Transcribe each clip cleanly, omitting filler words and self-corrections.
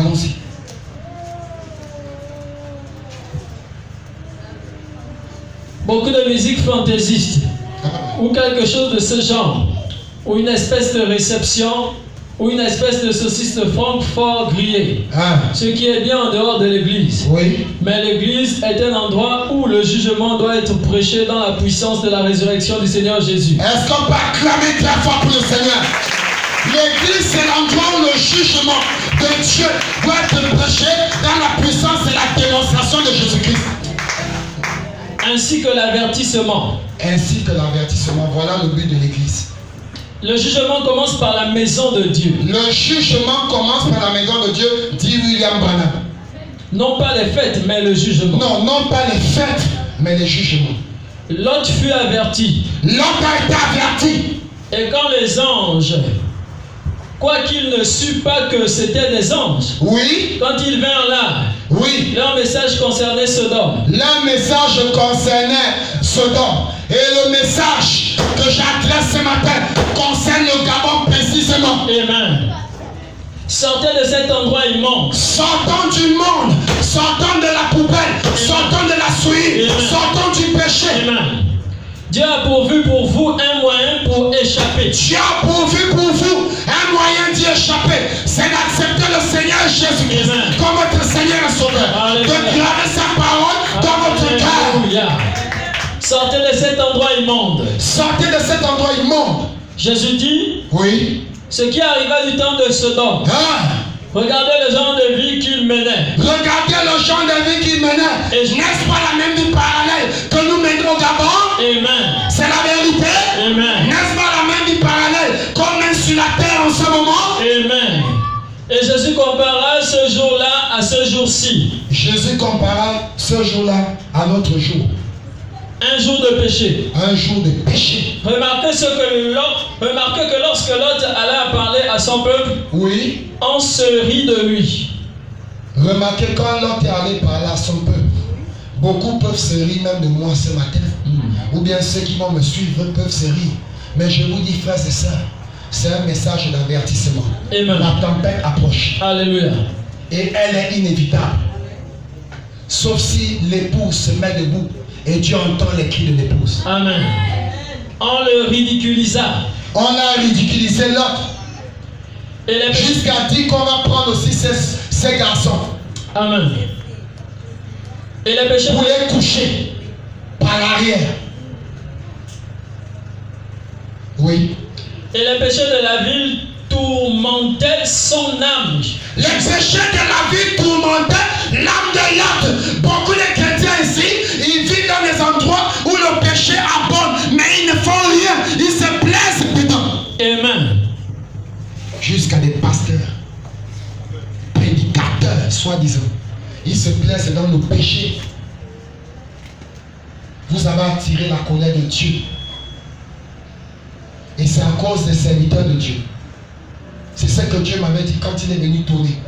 Allons-y. Beaucoup de musique fantaisiste, ou quelque chose de ce genre, ou une espèce de réception, ou une espèce de saucisse de Francfort grillée. Ce qui est bien en dehors de l'église. Oui. Mais l'église est un endroit où le jugement doit être prêché dans la puissance de la résurrection du Seigneur Jésus. Est-ce qu'on peut acclamer très fort pour le Seigneur? L'église, c'est l'endroit où le jugement de Dieu doit être prêché dans la puissance et la démonstration de Jésus-Christ. Ainsi que l'avertissement. Ainsi que l'avertissement. Voilà le but de l'église. Le jugement commence par la maison de Dieu. Le jugement commence par la maison de Dieu, dit William Branham. Non pas les fêtes, mais le jugement. Non, non pas les fêtes, mais les jugements. Lot fut averti. Lot a été averti. Et quand les anges, quoiqu'ils ne suent pas que c'était des anges, oui, quand ils vinrent là, oui, leur message concernait Sodome. Leur message concernait Sodome. Et le message que j'adresse ce matin concerne le Gabon précisément. Amen. Sortez de cet endroit immonde. Sortons du monde. Sortons de la poubelle. Amen. Sortons de la souillure. Amen. Sortons du péché. Amen. Dieu a pourvu pour vous un moyen pour échapper. Dieu a pourvu pour vous un moyen d'y échapper. C'est d'accepter le Seigneur Jésus-Christ comme votre Seigneur et Sauveur. De graver sa parole dans votre cœur. Sortez de cet endroit immonde. Sortez de cet endroit immonde. Jésus dit, oui, ce qui arriva du temps de Sodome. Regardez le genre de vie qu'il menait. Regardez le genre de vie qu'il menait. N'est-ce pas la même vie parallèle que nous menons au Gabon? Amen. C'est la vérité. Amen. N'est-ce pas la même vie parallèle qu'on mène sur la terre en ce moment? Amen. Et Jésus compara ce jour-là à ce jour-ci. Jésus compara ce jour-là à notre jour. Un jour de péché. Un jour de péché. Remarquez que lorsque Lot allait parler à son peuple, oui, on se rit de lui. Remarquez quand Lot est allé parler à son peuple, beaucoup peuvent se rire même de moi ce matin. Ou bien ceux qui vont me suivre peuvent se rire. Mais je vous dis, frères et sœurs, c'est un message d'avertissement. Amen. La tempête approche. Alléluia. Et elle est inévitable. Sauf si l'épouse se met debout. Et Dieu entend les cris de l'épouse. Amen. On le ridiculisa. On a ridiculisé l'autre. Jusqu'à dire qu'on va prendre aussi ces garçons. Amen. Et les péchés pour les coucher par l'arrière. Oui. Et les péchés de la ville tourmentaient son âme. Les péchés de la ville tourmentaient l'âme de Lot. Beaucoup de chrétiens ici, ils vivent dans des endroits où le péché abonde, mais ils ne font rien. Ils se plaisent dedans. Amen. Jusqu'à des pasteurs, prédicateurs, soi-disant, ils se plaisent dans le péché. Vous avez attiré la colère de Dieu. Et c'est à cause des serviteurs de Dieu. C'est ce que Dieu m'avait dit quand il est venu tourner.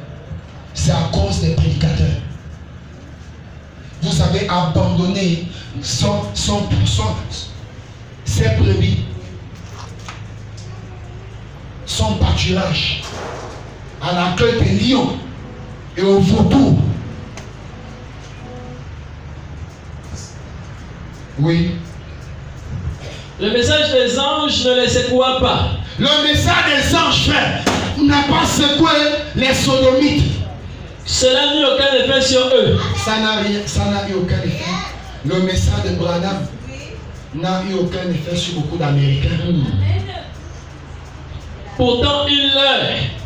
C'est à cause des prédicateurs. Vous avez abandonné ses brebis, son pâturage à l'accueil des lions et au vautour. Oui. Le message des anges ne les secoua pas. Le message des anges, frère, n'a pas secoué les sodomites. Cela n'a eu aucun effet sur eux. Ça n'a eu aucun effet. Le message de Branham n'a eu aucun effet sur beaucoup d'Américains. Pourtant, il leur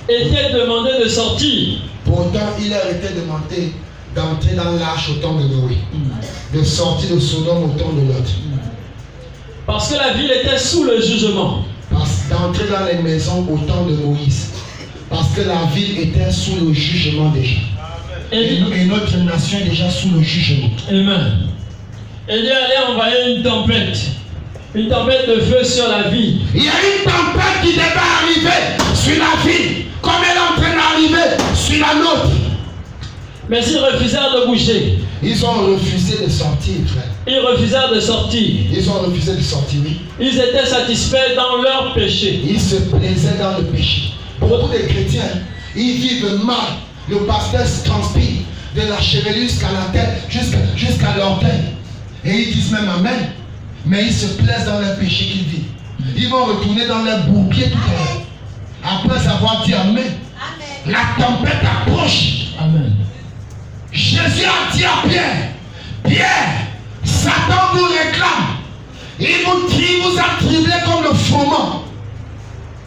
était demandé de sortir. Pourtant, il leur était demandé d'entrer dans l'arche au temps de Noé. De sortir de Sodome au temps de Lot. Parce que la ville était sous le jugement. D'entrer dans les maisons au temps de Moïse. Parce que la ville était sous le jugement déjà. Et notre nation est déjà sous le jugement. Amen. Et Dieu allait envoyer une tempête. Une tempête de feu sur la ville. Il y a une tempête qui devait arriver sur la ville. Comme elle est en train d'arriver sur la nôtre. Mais ils refusèrent de bouger. Ils ont refusé de sortir, frère. Ils refusèrent de sortir. Ils ont refusé de sortir, oui. Ils étaient satisfaits dans leur péché. Ils se plaisaient dans le péché. Beaucoup de chrétiens, ils vivent mal Le pasteur se transpire de la chevelure jusqu'à la tête, jusqu'à l'orteil. Et ils disent même Amen. Mais ils se plaisent dans leur péché qu'ils vivent. Ils vont retourner dans leur bourbier tout à l'heure. Après avoir dit Amen. Amen. La tempête approche. Amen. Jésus a dit à Pierre, Pierre, Satan vous réclame. Il vous a triblé comme le froment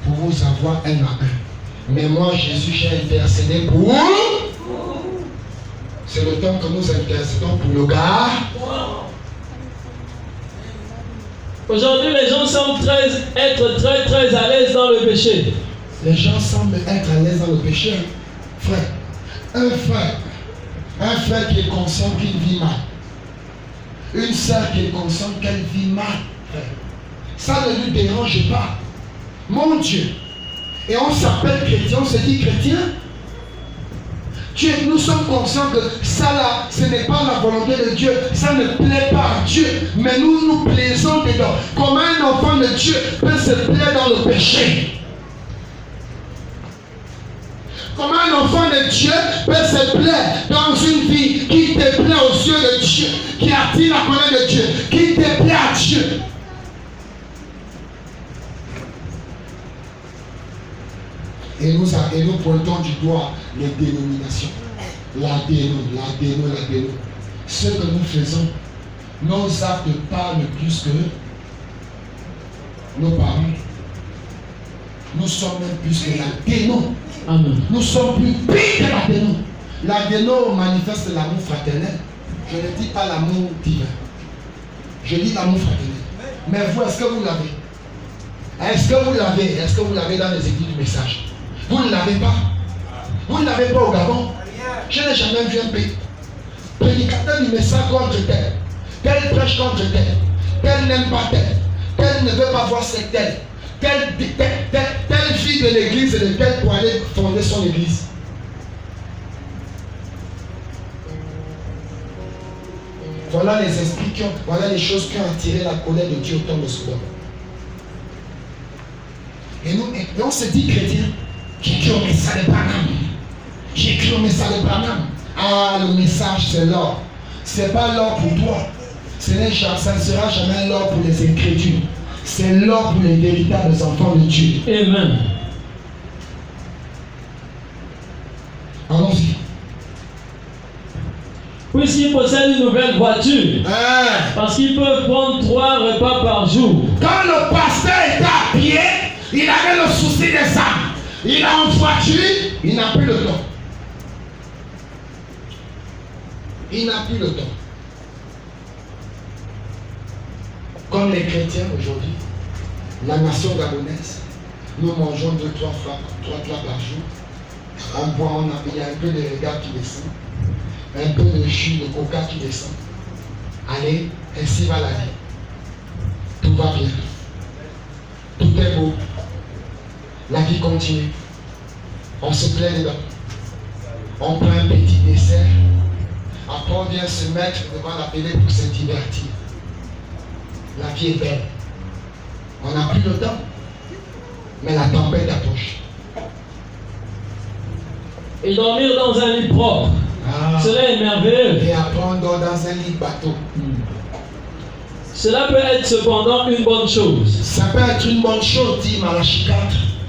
pour vous avoir un à un. Mais moi, Jésus, j'ai intercédé pour vous. C'est le temps que nous intercédons pour le gars. Aujourd'hui, les gens semblent être très à l'aise dans le péché. Les gens semblent être à l'aise dans le péché. Frère, un frère qui est conscient qu'il vit mal. Une sœur qui est consciente qu'elle vit mal. Ça ne lui dérange pas. Mon Dieu. Et on s'appelle chrétien, on se dit chrétien. Nous sommes conscients que ça là, ce n'est pas la volonté de Dieu. Ça ne plaît pas à Dieu. Mais nous nous plaisons dedans. Comment un enfant de Dieu peut se plaire dans le péché? Comment un enfant de Dieu peut se plaire dans une vie qui te plaît aux yeux de Dieu, qui attire la colère de Dieu, qui te plaît à Dieu? Et nous pointons du doigt les dénominations. L'adéno. Ce que nous faisons, nos actes parlent plus que nos parents. Nous sommes même plus que l'adéno. Nous sommes plus pires que l'adéno. L'adéno manifeste l'amour fraternel. Je ne dis pas l'amour divin. Je dis l'amour fraternel. Mais vous, est-ce que vous l'avez? Est-ce que vous l'avez dans les églises du message? Vous ne l'avez pas. Vous ne l'avez pas au Gabon. Je n'ai jamais vu un prédicateur du message contre tel. Tel prêche contre tel. Tel n'aime pas tel. Tel ne veut pas voir cette telle. Telle fille de l'église et de tel pour aller fonder son église. Voilà les esprits voilà les choses qui ont attiré la colère de Dieu autour de Sodome. Et on se dit chrétien. J'écris au message de Branham. J'écris au message de Branham. Ah, le message, c'est l'or. Ce n'est pas l'or pour toi. Ça ne sera jamais l'or pour les incrédules. C'est l'or pour les véritables enfants de Dieu. Amen. Allons-y. Puisqu'ils possèdent une nouvelle voiture, parce qu'ils peuvent prendre 3 repas par jour. Quand le pasteur était à pied, il avait le souci des âmes. Il a une voiture, il n'a plus le temps. Il n'a plus le temps. Comme les chrétiens aujourd'hui, la nation gabonaise, nous mangeons 2-3 plats par jour. On boit, il y a un peu de regard qui descend, un peu de jus de coca qui descend. Allez, ainsi va la vie. Tout va bien. Tout est beau. La vie continue. On se plaît dedans. On prend un petit dessert. Après, on vient se mettre devant la télé pour se divertir. La vie est belle. On n'a plus le temps. Mais la tempête approche. Et dormir dans un lit propre. Cela est merveilleux. Et après, on dort dans un lit bateau. Cela peut être cependant une bonne chose. Ça peut être une bonne chose, dit Malachie 4.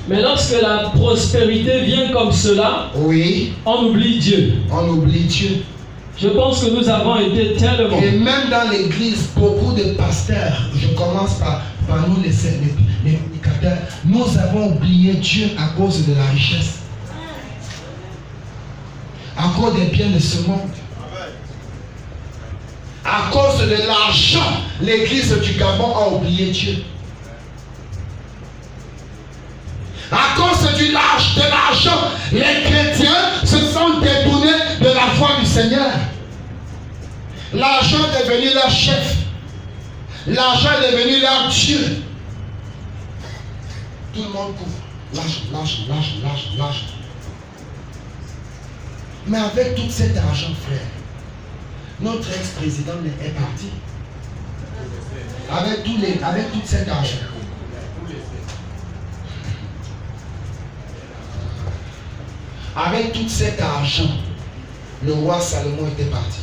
Mais lorsque la prospérité vient comme cela, oui, on oublie Dieu. On oublie Dieu. Je pense que nous avons été tellement... Et même dans l'église, beaucoup de pasteurs, je commence par nous les prédicateurs, nous avons oublié Dieu à cause de la richesse. À cause des biens de ce monde. À cause de l'argent, l'église du Gabon a oublié Dieu. À cause de l'argent, les chrétiens se sont détournés de la foi du Seigneur. L'argent est devenu leur chef. L'argent est devenu leur Dieu. Tout le monde couvre. L'argent. Mais avec tout cet argent, frère, notre ex-président est parti. Avec tout cet argent. avec tout cet argent, le roi Salomon était parti.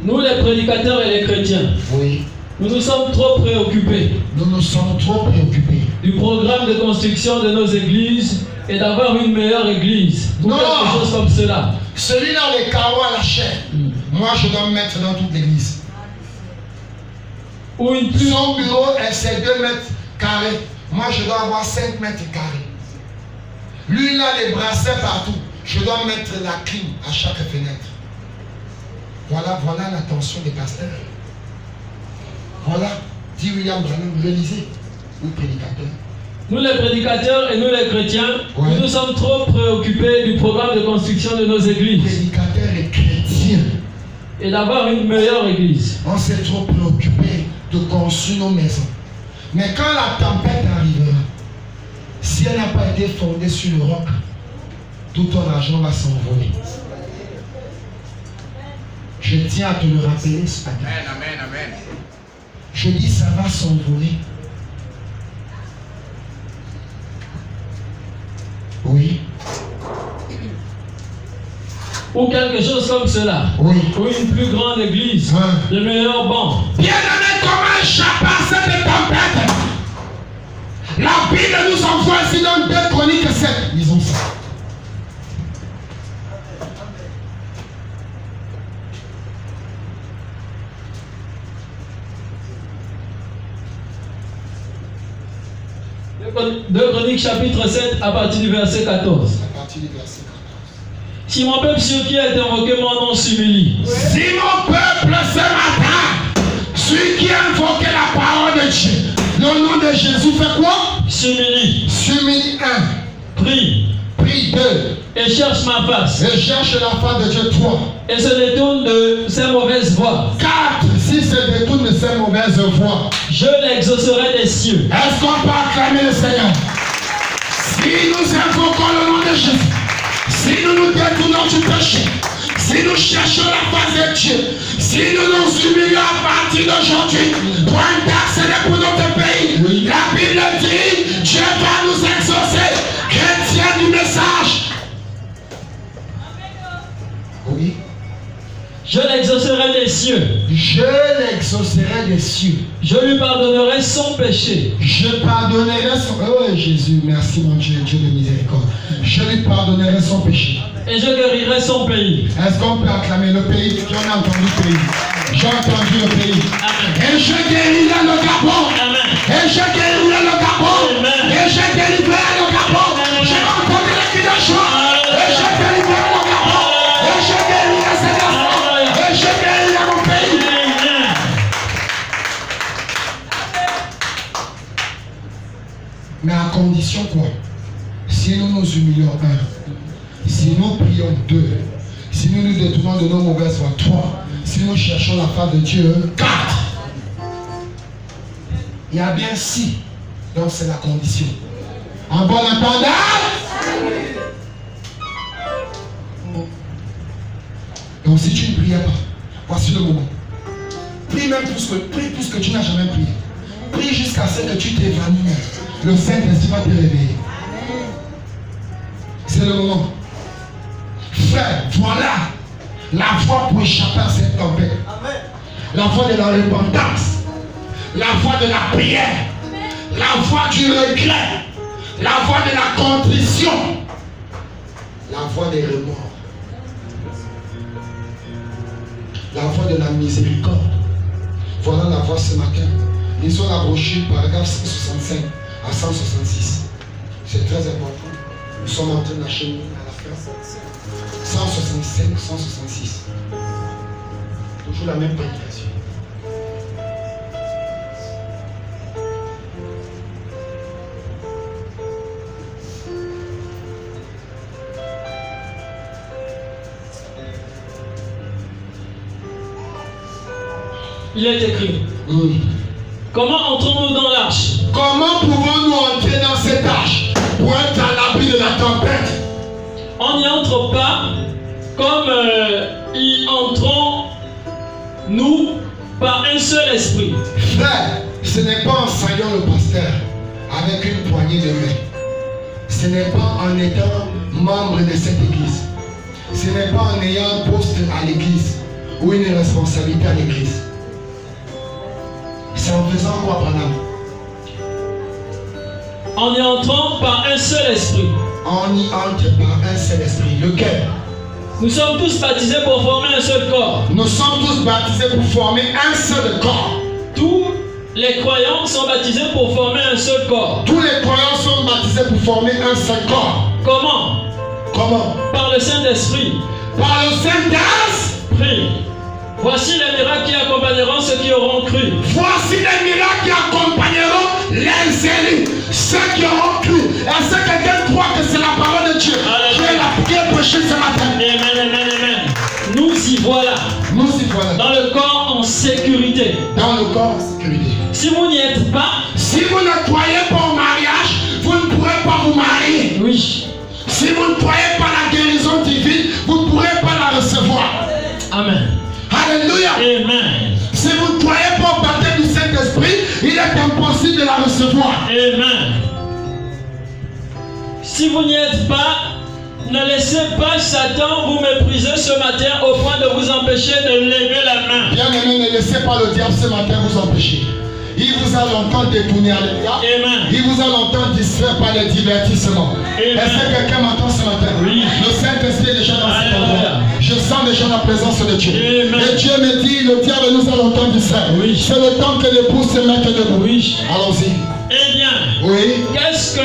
Nous les prédicateurs et les chrétiens, oui, nous nous sommes trop préoccupés. Nous nous sommes trop préoccupés du programme de construction de nos églises et d'avoir une meilleure église. Ou quelque chose comme cela. Celui-là, les carreaux à la chair, moi je dois me mettre dans toute l'église. Ou une plus... Son bureau, c'est 2 mètres carrés. Moi je dois avoir 5 mètres carrés. Lui, il a les bracelets partout. Je dois mettre la clim à chaque fenêtre. Voilà l'attention des pasteurs. Voilà, dit William Branham, relisez, ou prédicateur. Nous les prédicateurs et nous les chrétiens, nous nous sommes trop préoccupés du programme de construction de nos églises. Prédicateurs et chrétiens. Et d'avoir une meilleure église. On s'est trop préoccupé de construire nos maisons. Mais quand la tempête arrivera, si elle n'a pas été fondée sur le roc, tout ton argent va s'envoler. Je tiens à te le rappeler ce matin. Amen, amen. Je dis ça va s'envoler. Oui. Ou quelque chose comme cela. Oui. Ou une plus grande église. De meilleurs bancs. Bien-aimés, comment échapper à cette tempête? La Bible nous envoie ici dans 2 Chroniques 7. Lisons ça. Deux Chroniques chapitre 7 à partir du verset 14. À partir du verset 14. Si mon peuple sur qui a été invoqué mon nom s'humilie. Oui. Si mon peuple ce matin, celui qui a invoqué la parole de Dieu, le nom de Jésus fait quoi? S'humilie. S'humilie 1. Prie. Prie 2. Et cherche ma face. Et cherche la face de Dieu 3. Et se détourne de ses mauvaises voies. 4. Si se détourne de ses mauvaises voies, je l'exaucerai des cieux. Est-ce qu'on peut acclamer le Seigneur? Si nous invoquons le nom de Jésus, si nous nous détournons du péché, si nous cherchons la face de Dieu, si nous nous humilions à partir d'aujourd'hui pour un d'accéder pour notre pays, oui. La Bible dit, Dieu va nous exaucer. Chrétien du message. Oui. Je l'exaucerai des cieux. Je l'exaucerai des cieux. Je lui pardonnerai son péché. Je pardonnerai son... Oh Jésus, merci mon Dieu, Dieu de miséricorde. Je lui pardonnerai son péché. Et je guérirai son pays. Est-ce qu'on peut acclamer le pays? Qui en a entendu le pays? J'ai entendu le pays. Amen. Et je guérirai le Gabon. Amen. Et je guérirai le Gabon. Amen. Et je guérirai le Gabon. J'ai entendu le cri de joie. Et je guérirai le Gabon. Et je guérirai cette nation. Et je guérirai mon pays. Amen. Mais à condition quoi? Si nous nous humilions 1, si nous prions 2, si nous nous détournons de nos mauvaises voies 3, si nous cherchons la face de Dieu 4. Il y a bien 6. Donc c'est la condition. En bon entendeur. Donc si tu ne priais pas, voici le moment. Prie même plus que tu n'as jamais prié. Prie jusqu'à ce que tu t'évanouis. Le Saint-Esprit va te réveiller. C'est le moment. Frère, voilà la voie pour échapper à cette tempête. La voie de la repentance. La voie de la prière. La voie du regret. La voie de la contrition. La voie des remords. La voie de la miséricorde. Voilà la voie ce matin. Lisons la brochure, paragraphe 165 à 166. C'est très important. Nous sommes en train d'acheminer à la fin. 165, 166. Toujours la même prédication. Il est écrit. Oui. Comment entrons-nous dans l'arche? Comment pouvons-nous entrer dans cette arche pour être à l'abri de la tempête? On n'y entre pas comme y entrons nous par un seul esprit. Frère, Ce n'est pas en saluant le pasteur avec une poignée de main. Ce n'est pas en étant membre de cette église. Ce n'est pas en ayant un poste à l'église ou une responsabilité à l'église. C'est en faisant quoi, Branham? En y entrant par un seul esprit. On y entre par un seul esprit. Lequel? Nous sommes tous baptisés pour former un seul corps. Nous sommes tous baptisés pour former un seul corps. Tous les croyants sont baptisés pour former un seul corps. Tous les croyants sont baptisés pour former un seul corps. Comment? Comment? Par le Saint-Esprit. Par le Saint-Esprit. Voici les miracles qui accompagneront ceux qui auront cru. Voici les miracles qui accompagneront les élus, ceux qui auront cru. Est-ce que quelqu'un croit que c'est la parole de Dieu qui est prêchée ce matin? Amen, amen, amen. Nous y voilà. Nous y voilà. Dans le corps en sécurité. Dans le corps en sécurité. Si vous n'y êtes pas, si vous ne croyez pas au mariage, vous ne pourrez pas vous marier. Oui. Si vous ne croyez pas la guérison divine, vous ne pourrez pas la recevoir. Amen. Alléluia. Amen. Si vous ne croyez pas au baptême du Saint-Esprit, il est impossible de la recevoir. Amen. Si vous n'y êtes pas, ne laissez pas Satan vous mépriser ce matin au point de vous empêcher de lever la main. Bien aimé, ne laissez pas le diable ce matin vous empêcher. Il vous a longtemps détourné à l'état. Il vous a longtemps distrait par les divertissements. Est-ce que quelqu'un m'entend ce matin? Oui. Le Saint-Esprit est déjà dans cet endroit. Je sens déjà la présence de Dieu. Amen. Et Dieu me dit, le diable nous a longtemps distrait. Oui. C'est le temps que l'épouse se mette debout. Oui. Allons-y. Eh bien, oui. Qu'est-ce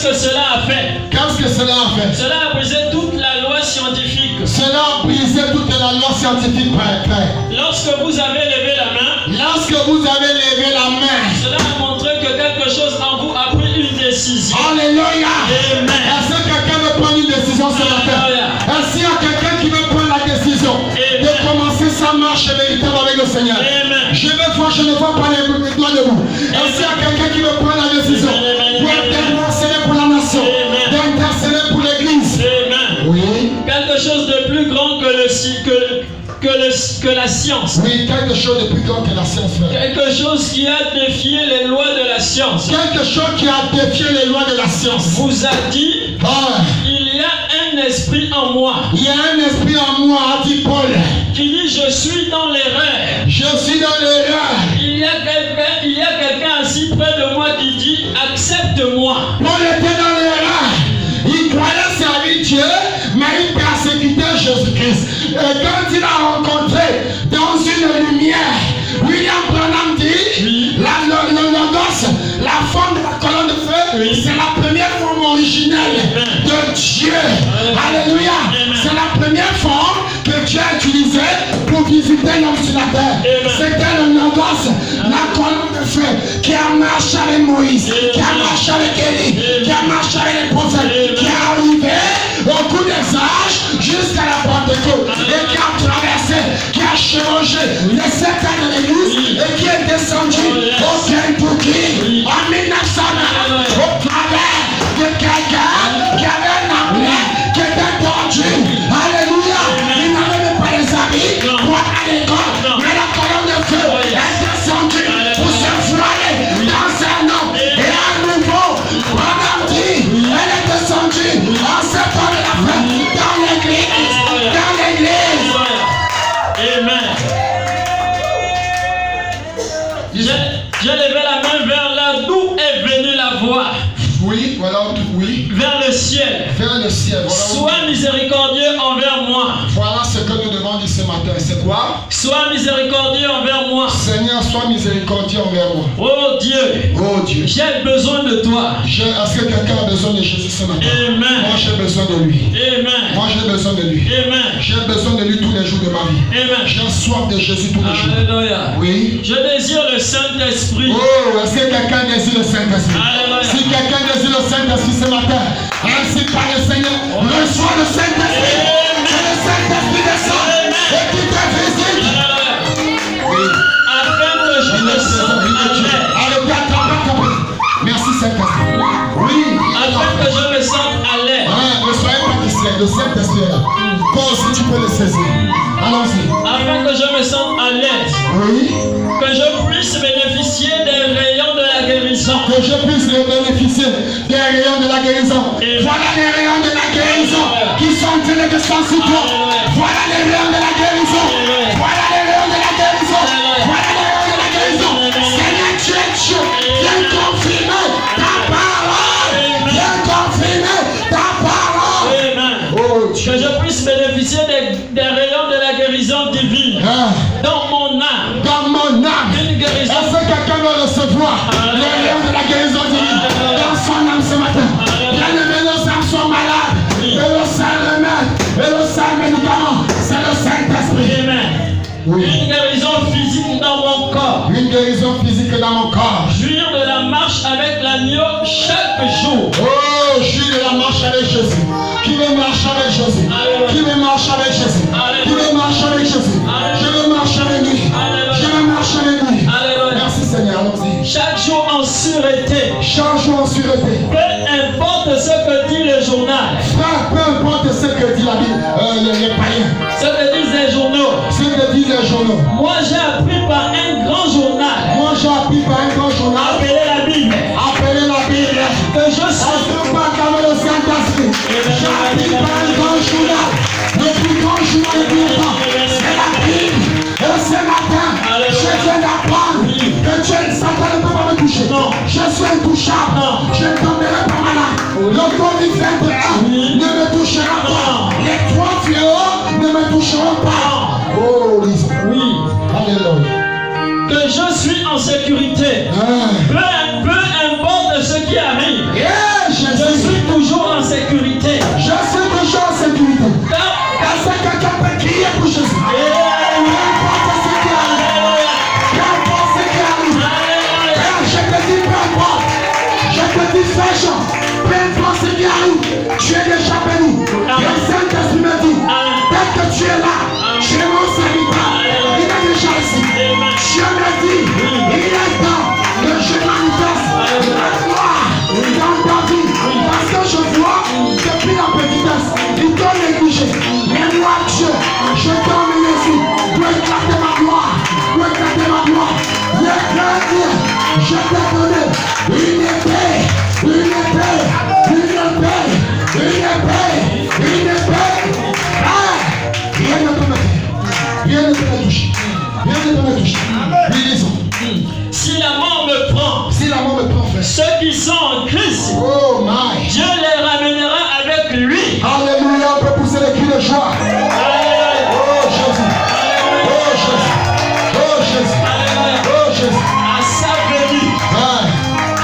que cela a fait? Qu'est-ce que cela a fait? Cela a brisé toute la loi scientifique. Cela a brisé toute la loi scientifique, Père. Lorsque vous avez levé la main, cela a montré que quelque chose en vous a pris une décision. Alléluia. Amen. Est-ce que quelqu'un veut prendre une décision ce matin? Est-ce qu'il y a quelqu'un qui veut prendre la décision de commencer sa marche véritable avec le Seigneur? Amen. Je ne vois pas les doigts debout. Est-ce qu'il y a quelqu'un qui veut prendre la décision pour intercéder pour la nation, d'intercéder pour l'église? Oui. Quelque chose de plus grand que la science. Oui, quelque chose de plus grand que la science. Quelque chose qui a défié les lois de la science. Quelque chose qui a défié les lois de la science. Vous a dit, il y a un esprit en moi. Il y a un esprit en moi, a dit Paul. Qui dit, je suis dans l'erreur. Je suis dans l'erreur. Il y a quelqu'un assis près de moi qui dit, accepte-moi. Paul était dans l'erreur. Il croyait servir Dieu, mais il persécutait Jésus-Christ. Et quand il a rencontré dans une lumière, William Branham dit, le logos, la forme de la colonne de feu, c'est la première forme originelle de Dieu. Alléluia. C'est la première forme que Dieu a utilisée pour visiter l'homme sur la terre. C'était le logos, la colonne de feu, qui a marché avec Moïse, qui a marché avec Élie, qui a marché avec les prophètes, qui est arrivé au cours des âges jusqu'à la Pentecôte et qui a traversé, qui a changé les 7 ans de l'église et qui est descendu au Kentucky en 1909 au travers de quelqu'un qui avait un anglais qui était tordu. Alléluia. Il n'avait même pas les habits pour aller à l'école, mais la colonne de feu est descendue pour se voiler dans un homme et à nouveau Branham dit, elle est descendue en septembre de la fin dans l'église. Dans l'église. Amen. J'ai levé la main vers là d'où est venue la voix. Oui, voilà, oui. Vers le ciel. Vers le ciel. Voilà. Sois miséricordieux envers moi. Voilà ce que nous devons dire ce matin. C'est quoi? Sois miséricordieux envers moi. Seigneur, sois miséricordieux envers moi. Oh Dieu. Oh Dieu. J'ai besoin de toi. Est-ce que quelqu'un a besoin de Jésus ce matin? Amen. Moi j'ai besoin de lui. Amen. Moi j'ai besoin de lui. Amen. J'ai besoin de lui tous les jours de ma vie. Amen. J'ai soif de Jésus tous les jours. Alléluia. Oui. Je désire le Saint-Esprit. Oh, est-ce que quelqu'un désire le Saint-Esprit? Alléluia. Si quelqu'un désire le Saint-Esprit ce matin, ainsi par le Seigneur, reçois le Saint-Esprit. Que le Saint-Esprit descend et qui te visite. Oui. Afin que je me sente à l'aise. Merci Saint-Esprit. Oui. Afin que je me sente à l'aise. Ne soyez pas distrait. Le Saint-Esprit est là. Toi aussi tu peux le saisir. Allons-y. Afin que je me sente à l'aise. Oui. Que je puisse bénéficier des Que je puisse bénéficier des rayons de la guérison. Voilà les rayons de la guérison qui sont en train de descendre sur toi. Voilà les rayons de la guérison. Voilà les rayons de la guérison. Voilà les rayons de la guérison. Seigneur, tu es Dieu. Viens confirmer ta parole. Viens confirmer ta parole. Oh, que je puisse bénéficier des rayons de la guérison divine dans mon âme. Dans mon âme. Une guérison. Est-ce que quelqu'un va recevoir les rayons de la guérison divine dans son âme ce matin? Bien-aimés, nos âmes sont malades. Et le seul remède, et le seul médicament, c'est le Saint-Esprit. Oui. Une guérison physique dans mon corps. Une guérison physique dans mon corps. Jouir de la marche avec l'agneau chaque jour. Oh, jouir de la marche avec Jésus. Qui veut marcher avec Jésus? Qui veut marcher avec Jésus? Qui veut marcher avec Jésus? Je veux marcher avec lui. Je veux marcher avec lui. Merci Seigneur, allons-y. Chaque jour en sûreté. Chaque jour en sûreté. Peu importe ce que dit le journal. Frère, peu importe ce que dit la Bible, les païens. Ce que disent les journaux. Ce que disent les journaux. Moi j'ai appris par un grand journal. Moi j'ai appris par un grand journal. Appelez la Bible. Appelez la Bible. Que je suis. Pas comme le Saint-Esprit. J'ai appris par un grand journal. Le plus grand journal de tout le temps. C'est la Bible. Et ce matin, je viens d'apprendre que Dieu, Satan ne peut pas me toucher. Non. Je suis intouchable. Je ne tomberai pas malade. Le Covid-21 ne me touchera pas. Les trois fléaux ne me toucheront pas. Oh, Lisa. Oui. Alléluia. Que je suis en sécurité. Peu importe ce qui arrive. Je suis toujours en sécurité. Je suis toujours en sécurité. Est-ce que quelqu'un peut crier pour Jésus? Peu importe ce qui arrive. Peu importe ce qui arrive. Je te dis peu importe. Je te dis fais Jean. Peu importe ce qui arrive. Tu es déjà béni. Le Saint-Esprit me dit, dès que tu es là, tu es mon serviteur. Il est déjà ici. Dieu me dit, il est temps que je manifeste la gloire dans ta vie. Parce que je vois, depuis la petitesse, ils t'ont négligé. Mais moi, Dieu, je t'ai emmené ici pour éclater ma gloire. Pour éclater ma gloire. Je t'ai donné une épée. Une épée. Une épée. Une épée. Une épée. Rien ne peut me faire. Rien ne peut me toucher. Rien ne peut me toucher. Guérison. Si la mort me prend, frère. Ceux qui sont en Christ, Oh my. Dieu les ramènera avec lui. Alléluia, on peut pousser les cris de joie. Oh Jésus. Oh Jésus. Oh Jésus. Oh Jésus. À sa venue.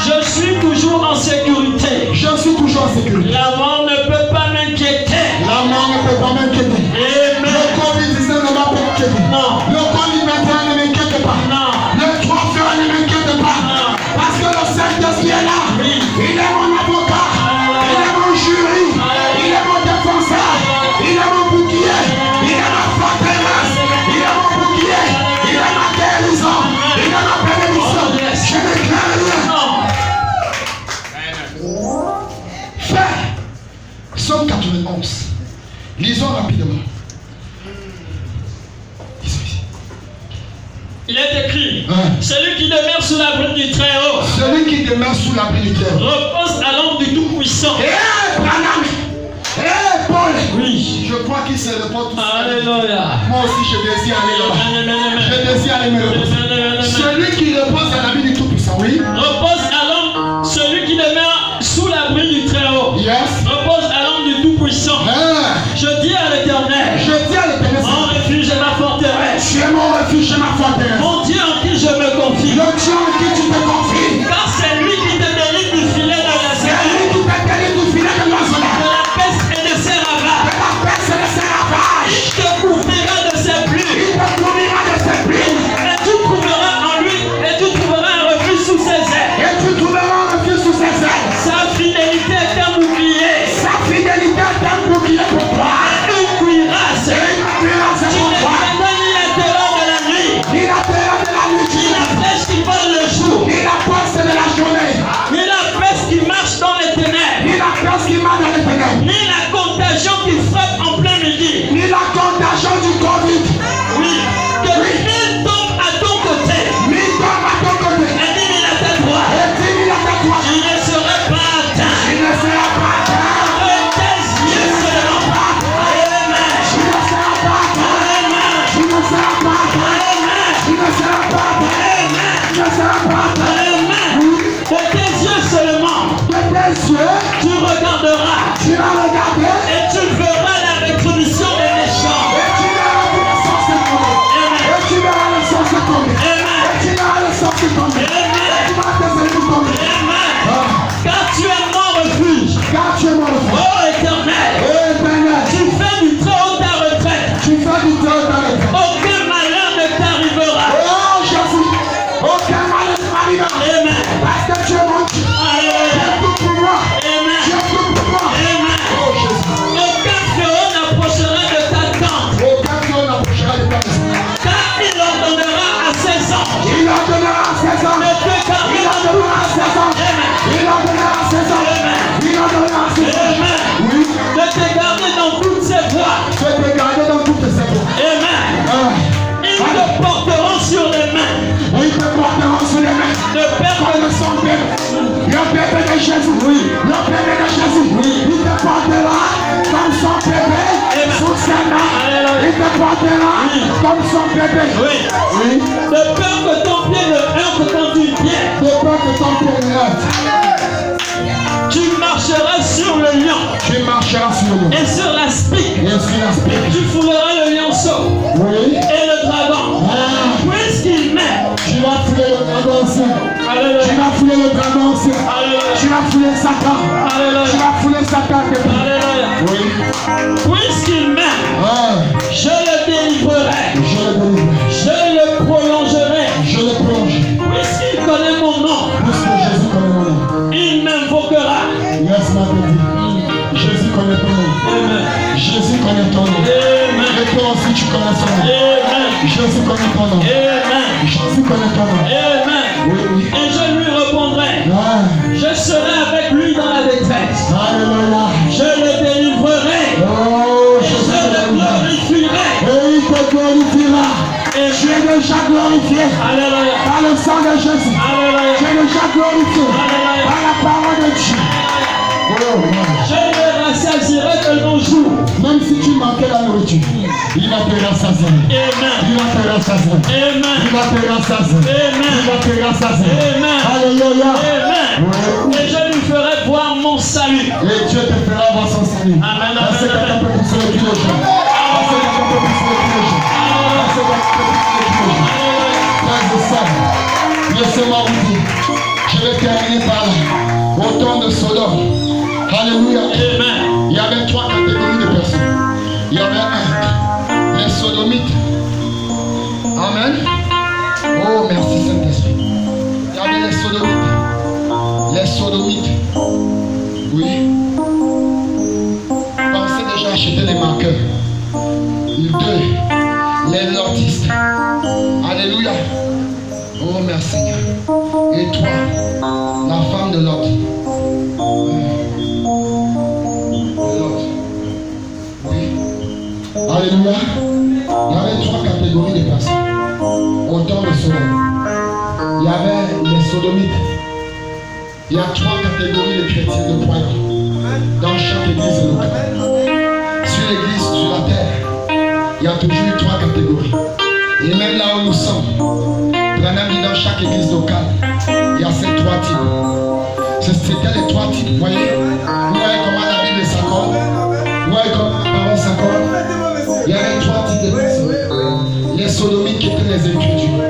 Je suis toujours en sécurité. Je suis toujours en sécurité. La mort ne peut pas m'inquiéter. La mort ne peut pas m'inquiéter. Amen. Le Covid-19 ne m'a pas inquiété. Non. Le Covid-21 ne m'inquiète pas. Non. Le 3 février ne m'inquiète pas. Non. Parce que le Saint-Esprit est là. Oui. Il est mon avocat. Il est mon jury. Il est mon défenseur. Il est mon bouclier. Il est ma forteresse. Il est mon bouclier. Il est ma guérison. Il est ma bénédiction. Je ne crains rien. Frère, Psaume 91. Lisons rapidement. Il est écrit, celui qui demeure sous l'abri du Très-Haut, celui qui demeure sous l'abri du Très-Haut, repose à l'ombre du Tout-Puissant. Branham, Paul, oui, je crois qu'il se repose tout seul. Alléluia. Moi aussi je désire aller là-bas. Je désire aller me reposer. Celui qui repose à l'abri du Tout-Puissant, oui. Repose à l'ombre, celui qui demeure sous l'abri du Très-Haut. Yes. Repose à l'ombre du Tout-Puissant. Je dis à l'Éternel, mon refuge et ma forteresse. Tu es mon refuge et ma forteresse. Mon Dieu en qui je me confie. Le Dieu en qui tu te confies. Car c'est lui qui te délivre du filet de la C'est lui qui te délivre du filet de l'oiseleur. de la peste et de ses ravages. De la peste et de ses ravages. Il te couvrira de ses pluies. Il te couvrira de ses pluies. Et tu trouveras en lui, et tu trouveras un refuge sous ses cieux, tu regarderas. tu vas regarder. Et tu verras la rétribution des méchants. Et tu verras le sens de tomber. Et tu verras le sens de tomber. Et tu verras le sens de tomber. Et tu vas te faire tomber. Car tu es mon refuge. Car tu es mon refuge. Oh Éternel. Oh Éternel. Tu fais du très haut ta retraite. Tu fais du très haut ta retraite. Aucun malheur ne t'arrivera. Oh Jésus. Aucun malheur ne m'arrivera. Amen. Parce que tu es mon Dieu. Tu es tout pour moi. Amen. Tu es tout pour moi. Amen. Oh Jésus. Aucun fléau n'approchera de ta tente. Aucun fléau n'approchera de ta maison. Car il ordonnera à ses anges. Il ordonnera à ses anges. De te garder Il ordonnera à ses anges. Amen. Il ordonnera à ses anges. Il ordonnera à ses anges. Amen. Oui. De te garder dans toutes ses voies. Je vais te garder dans toutes ses voies. Amen. Ils te porteront sur les mains. Ils te porteront sur les mains. De père Comme son bébé. Le bébé de Jésus. Oui. Le bébé de Jésus. Oui. Il te portera comme son bébé sous ses mains. Il te portera comme son bébé. Oui. Oui. De peur que ton pied ne heurte quand tu viens. De peur que ton pied ne heurte. Tu marcheras sur le lion. Tu marcheras sur le lion. Et sur la spique. Et sur la spique. Tu fouleras le lionceau. Oui. Et le dragon. Puisqu'il m'aime. Tu vas fouler le dragon ancien. Alléluia. Tu vas fouler le dragon ancien. Alléluia. Tu vas fouler Satan. Alléluia. Tu vas fouler Satan. Alléluia. Oui. Puisqu'il m'aime. Je le délivrerai. Je le délivrerai. Je le prolongerai. Je le prolonge. Puisqu'il connaît mon nom. Puisque Jésus connaît mon nom. Il m'invoquera. Laisse-moi te dire. Jésus connaît ton nom. Amen. Jésus connaît ton nom. Amen. Et toi aussi tu connais son nom. Amen. Jésus connaît ton nom. Amen. Jésus connaît ton nom. Amen. Oui, oui. Et je lui répondrai. Je serai avec lui dans la détresse. Alléluia. Je le délivrerai. Oh, Et je le glorifierai. Et il te glorifiera. Et tu es déjà glorifié. Alléluia. Par le sang de Jésus. Alléluia. Tu es déjà glorifié. Alléluia. Par la parole de Dieu. Oh, je le rassasierai de nos jours. Même si tu manquais la nourriture, il va te rassasier. Amen. Il va te rassasier. Amen. Il va te rassasier. Amen. Il va te rassasier. Amen. Alléluia. Amen. Oui. Et je lui ferai voir mon salut. Et Dieu te fera voir son salut. Amen. Parce que quelqu'un peut pousser le cul aux gens. Parce que quelqu'un peut pousser le cul aux gens. Parce que quelqu'un peut pousser le cul aux gens. Frères et sœurs, laissez-moi vous dire, je vais terminer par là. Au temps de Sodome. Alléluia. Amen. Il y avait 3 catégories de personnes. Il y avait les sodomites. Amen. Oh, merci Saint-Esprit. Il y avait les sodomites. Les sodomites. Oui. Pensez déjà acheter des marqueurs. 2. Les lotistes. Alléluia. Oh, merci Seigneur. Et 3. La femme de Lot. Alléluia. Il y avait 3 catégories de personnes au temps de Sodome. Il y avait les sodomites. Il y a 3 catégories de chrétiens, de croyants dans chaque église locale. Sur l'église, sur la terre, il y a toujours eu 3 catégories. Et même là où nous sommes, Branham dit dans chaque église locale, il y a ces 3 types. C'était les 3 types. Vous voyez comment la Bible s'accorde? Vous voyez comment la parole s'accorde? Il y avait 3 types de personnes. Les sodomites qui étaient les incrédules.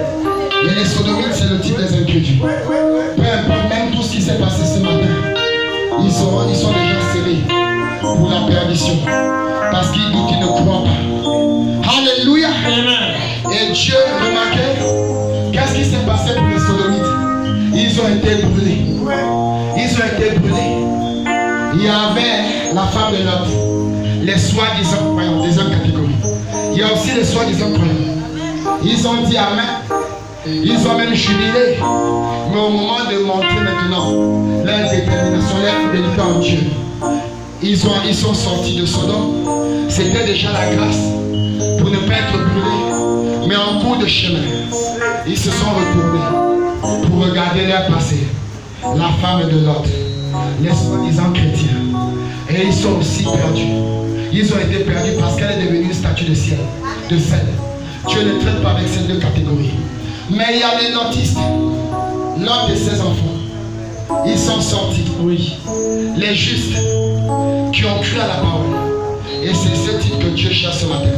Et les sodomites, c'est le type des incrédules. Peu importe, même tout ce qui s'est passé ce matin, ils sont déjà scellés pour la perdition. Parce qu'ils doutent, ils ne croient pas. Alléluia. Et Dieu, remarquez, qu'est-ce qui s'est passé pour les sodomites? Ils ont été brûlés. Ils ont été brûlés. Il y avait la femme de Lot, les soi-disant croyants, deuxième catégorie. Il y a aussi les soi-disant croyants. Ils ont dit Amen. Ils ont même jubilé. Mais au moment de montrer maintenant leur détermination, leur fidélité en Dieu, ils sont sortis de Sodome. C'était déjà la grâce pour ne pas être brûlés. Mais en cours de chemin, ils se sont retournés pour regarder leur passé. La femme de Lot, les soi-disant chrétiens. Et ils sont aussi perdus. Ils ont été perdus parce qu'elle est devenue une statue de ciel, de sel. Dieu ne traite pas avec ces 2 catégories. Mais il y a les lotistes. Lot et ses enfants. Ils sont sortis. Oui. Les justes qui ont cru à la parole. Et c'est ce titre que Dieu cherche ce matin.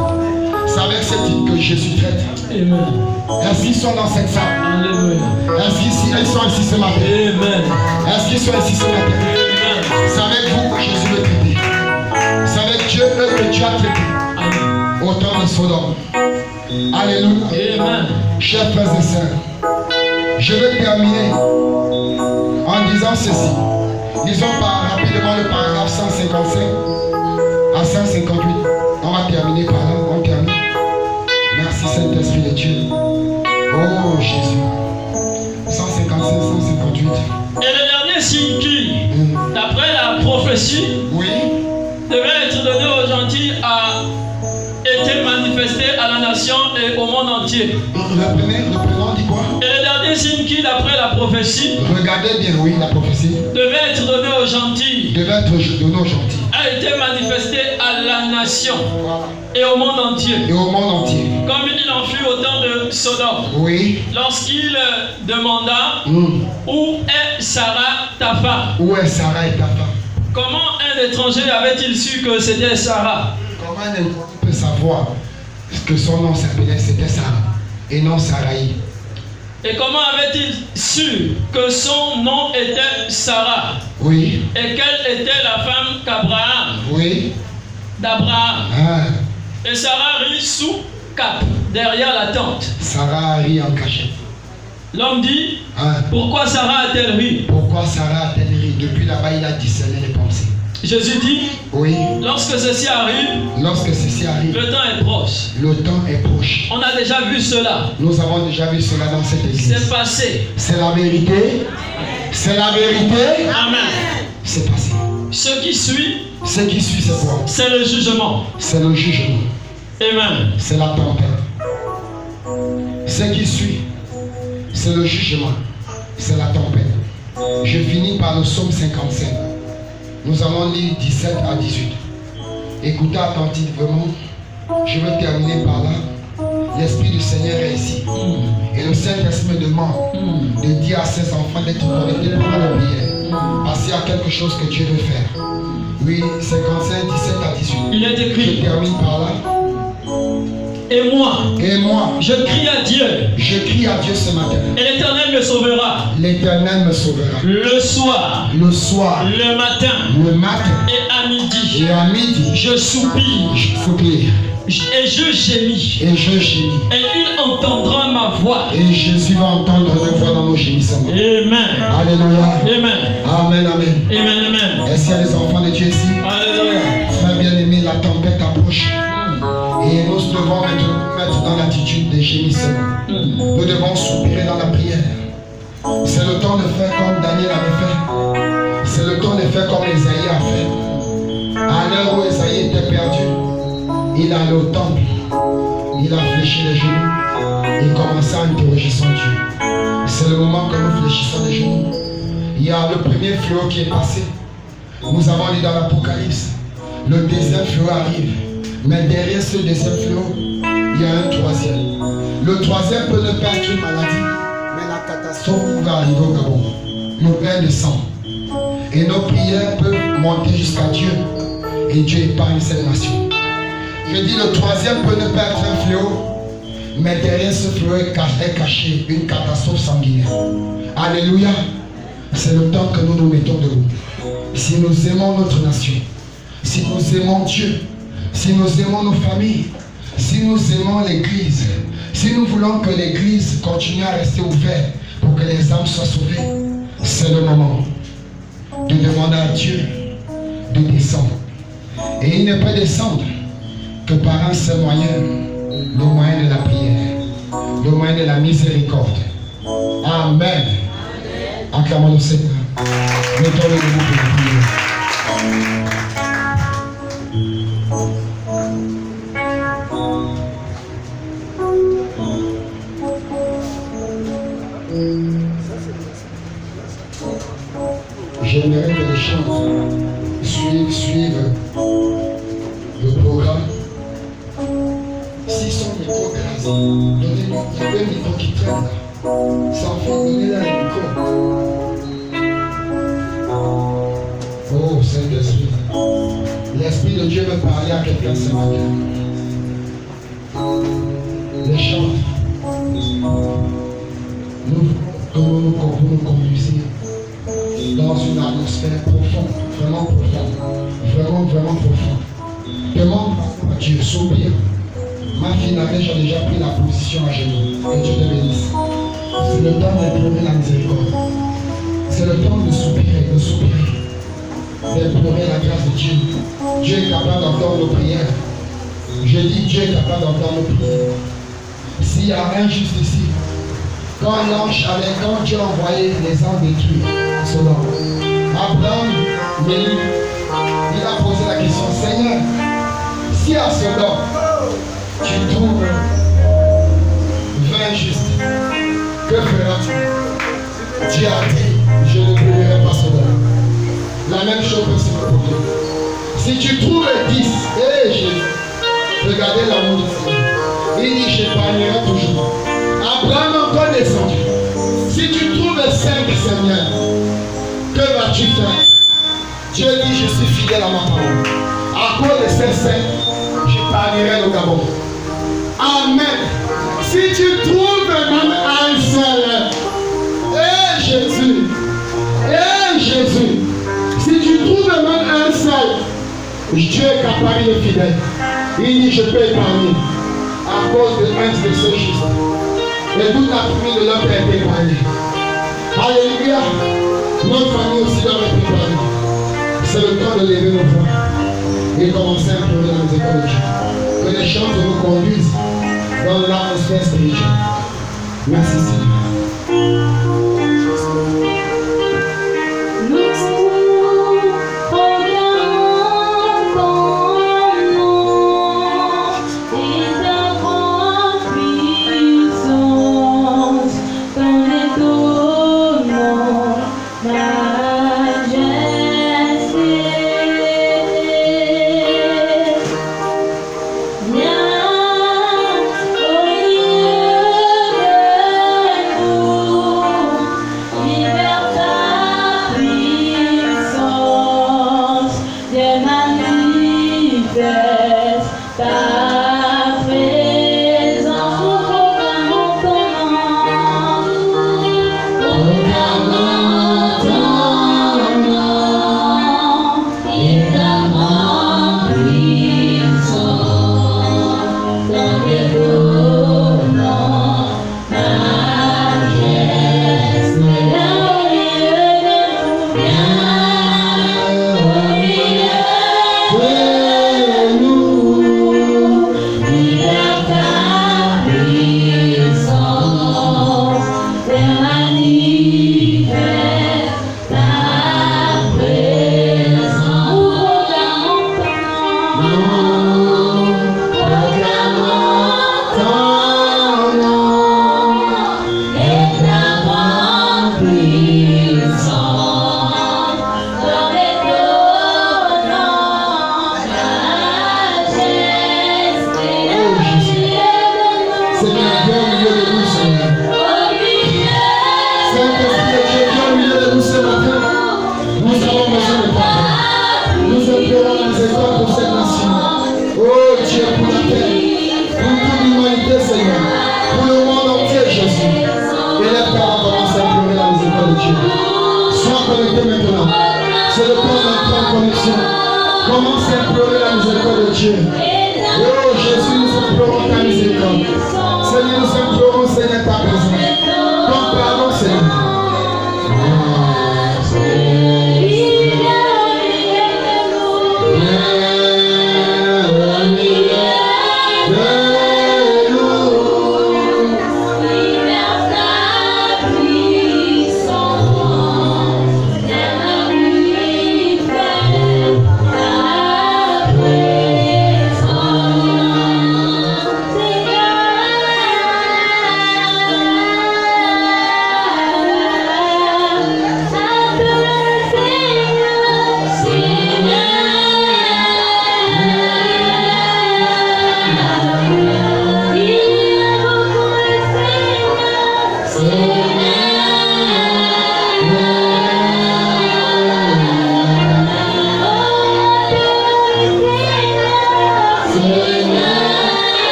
C'est avec ce titre que Jésus traite. Amen. Est-ce qu'ils sont dans cette salle? Alléluia. Est-ce qu'ils sont ici ce matin? Amen. Est-ce qu'ils sont ici ce matin? Amen. C'est avec vous que Jésus veut traiter. C'est avec Dieu que Dieu a traité. Amen. Au temps de Sodome. Alléluia. Amen. Chers frères et sœurs, je vais terminer en disant ceci. Lisons rapidement le paragraphe 155 à 158. On va terminer par là. On termine. Merci Saint-Esprit de Dieu. Oh Jésus. 155, 158. Et le dernier signe qui, d'après la prophétie, oui, devait être donné aux gentils a été manifesté à la nation et au monde entier. Reprenons, dit quoi? Et le dernier signe qui, d'après la prophétie, regardez bien, oui, la prophétie, devait être donné aux gentils, a été manifesté à la nation et au monde entier. Comme il en fut au temps de Sodome. Oui. Lorsqu'il demanda où est Sarah ta femme? Où est Sarah et ta femme? Comment un étranger avait-il su que c'était Sarah? Comment un étranger peut savoir que son nom s'appelait, c'était Sarah et non Sarai? Et comment avait-il su que son nom était Sarah? Oui. Et qu'elle était la femme qu'Abraham? Oui. D'Abraham. Ah. Et Sarah rit sous cap, derrière la tente. Sarah rit en cachette. L'homme dit, pourquoi Sarah a-t-elle ri? Pourquoi Sarah a-t-elle ri? Depuis là-bas, il a discerné les pensées. Jésus dit, oui. Lorsque ceci arrive, le temps est proche. Le temps est proche. On a déjà vu cela. Nous avons déjà vu cela dans cette église. C'est passé. C'est la vérité. C'est la vérité. Amen. C'est passé. Ce qui suit, c'est quoi? C'est le jugement. C'est le jugement. Amen. C'est la tempête. Ce qui suit, c'est le jugement. C'est la tempête. Je finis par le psaume 55. Nous allons lire 17 à 18. Écoutez attentivement. Je vais terminer par là. L'Esprit du Seigneur est ici. Et le Saint-Esprit me demande de dire à ses enfants d'être connectés pendant la prière. Parce qu'il y a quelque chose que Dieu veut faire. Oui, 55, 17 à 18. Il est écrit. Je termine par là. Et moi, je crie à Dieu. Je crie à Dieu ce matin. Et l'Éternel me sauvera. L'Éternel me sauvera. Le soir. Le matin. Et à midi. Je soupire. Et je gémis. Et il entendra ma voix. Et Jésus va entendre nos voix dans nos gémissements. Amen. Alléluia. Amen. Amen. Est-ce qu'il y a des enfants de Dieu ici? Alléluia. Frère bien-aimé, la tempête approche. Et nous devons nous mettre dans l'attitude des gémissements. Nous devons soupirer dans la prière. C'est le temps de faire comme Daniel avait fait. C'est le temps de faire comme Esaïe a fait. À l'heure où Esaïe était perdu, il allait au temple. Il a fléchi les genoux. Il commençait à interroger son Dieu. C'est le moment que nous fléchissons les genoux. Il y a le premier fléau qui est passé. Nous avons lu dans l'Apocalypse. Le deuxième fléau arrive. Mais derrière ce deuxième fléau, il y a un troisième. Le troisième peut ne pas être une maladie, mais la catastrophe va arriver au Gabon. Le bain de sang. Et nos prières peuvent monter jusqu'à Dieu. Et Dieu épargne cette nation. Je dis le troisième peut ne pas être un fléau, mais derrière ce fléau est caché une catastrophe sanguinaire. Alléluia. C'est le temps que nous nous mettons debout. Si nous aimons notre nation, si nous aimons Dieu, si nous aimons nos familles, si nous aimons l'église, si nous voulons que l'église continue à rester ouverte pour que les âmes soient sauvées, c'est le moment de demander à Dieu de descendre. Et il ne peut descendre que par un seul moyen, le moyen de la prière, le moyen de la miséricorde. Amen. Acclamons le Seigneur. Mettons-le debout pour prier. J'aimerais que les chants suivent le programme. Si son micro est rasé, donnez-lui. Il y a un micro qui traîne là. Sans faire, donnez-le un micro. à quelqu'un ce matin. Les chants, nous conduisir dans une atmosphère profonde, vraiment profonde, vraiment profonde. Demande à Dieu, soupire. Ma fille n'avait déjà pris la position à genoux. Que Dieu te bénisse. C'est le temps d'implorer la miséricorde. C'est le temps de soupirer, d'implorer la grâce de Dieu. Dieu est capable d'entendre nos prières. Je dis Dieu est capable d'entendre nos prières. S'il y a un juste ici, quand Dieu a envoyé les anges détruire Sodome, Abraham, il a posé la question, Seigneur, si à Sodome, tu trouves 20 justes, que feras-tu? Dieu a dit, je ne brûlerai pas Sodome. La même chose peut se produire. Si tu trouves 10, Jésus, regardez l'amour du Seigneur. Il dit, j'épargnerai toujours. Abraham encore descendu. Si tu trouves 5, Seigneur, que vas-tu faire? Dieu dit, je suis fidèle à ma parole. À cause de ces 5, j'épargnerai le Gabon. Amen. Si tu trouves même un seul, Jésus, Jésus, si tu trouves même un seul, Dieu est capable de fidèle. Il dit, je peux épargner à cause de un de ces justes. Et toute la famille de l'homme est épargnée. Alléluia. Notre famille aussi doit être épargnée. C'est le temps de lever nos voix et commencer à pleurer dans les écoles de Dieu. Que les chants nous conduisent dans l'atmosphère spirituelle. Merci Seigneur.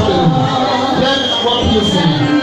de nous. Viens d'avoir prié, Seigneur.